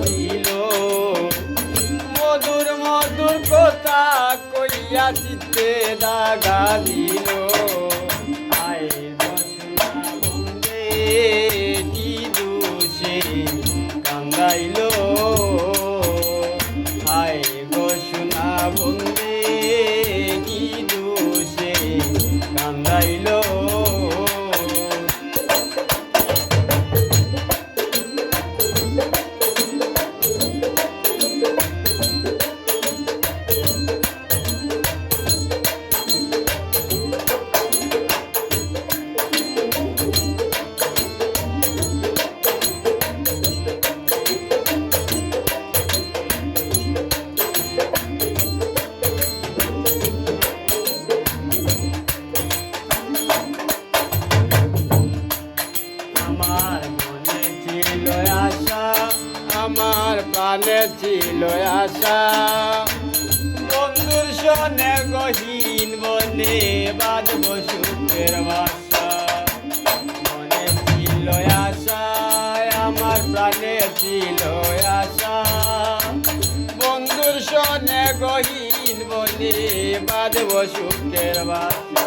দিল মধুর মধুর কথা কইয়া চিত্তে দাগা দিল আয় বসনা বন্দে কি দোষে কান্দাইল আয় বসনা বন্দে কি দোষে কান্দাইল আমার প্রাণে ছিল আশা বন্ধুর সনে গহীন বনে বাঁধব সুখের বাসা মনে ছিল আশা আমার প্রাণে ছিল আশা বন্ধুর সনে গহীন বনে বাঁধব সুখের বাসা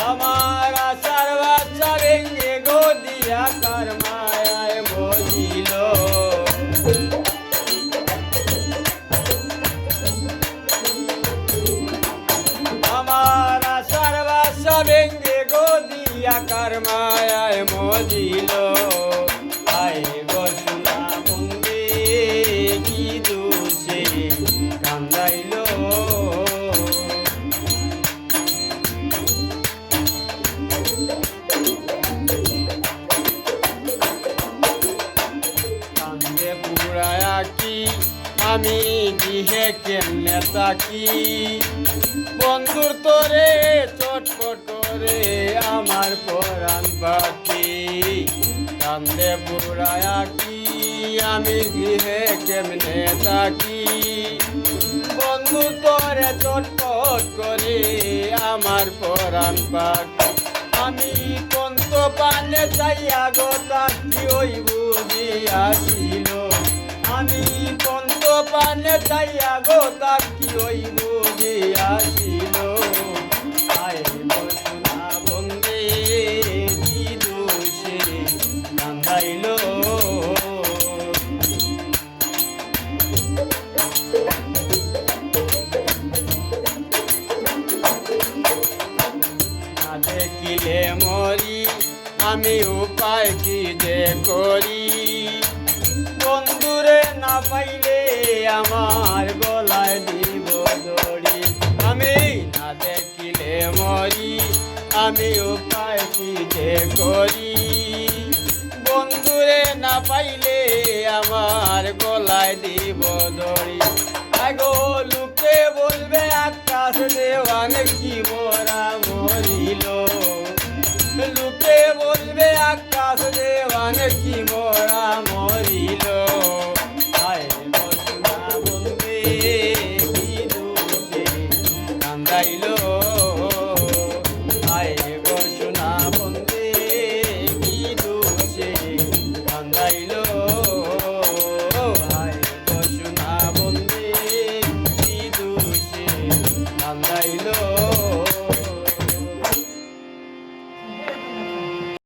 আমার আশার বাচ্চা ভেঙে গদিয়া কার মায়ায় বলিল আমার আশার বাসা ভেঙে গদিয়া কার মায়ায় মজিল আয় বসনা বন্দে কি দোষে কান্দাইল কান্দে পুরায়া কি আমি দিহে কেমনে তাকি বন্ধুর তোরে চটপট করে আমার পরাণ বাকি কান্দে পুরায়া কি আমি গৃহে কেমনে থাকি বন্ধু তোরে চটপট করে আমার পরাণ বাকি আমি কন্ত পানে চাইয়া গো তাকি ওই বুঝিয়াছিল আমি কন্ত পানে চাইয়া গো তাকি ওই বুঝিয়াছিল আয় বসনা বন্দে কি দোষে কান্দাইল না দেখিলে মরি আমি উপায় কি যে করি বন্ধুরে না পাইলে আমার গলায় দিব দড়ি আমি না দেখিলে মরি আমি উপায় কি যে করি বন্ধুরে না পাইলে আমার গলায় দিব দড়ি আগো লুকে বলবে আকাশ দেওয়ান কি মোরা মরিল লুকে বলবে আকাশ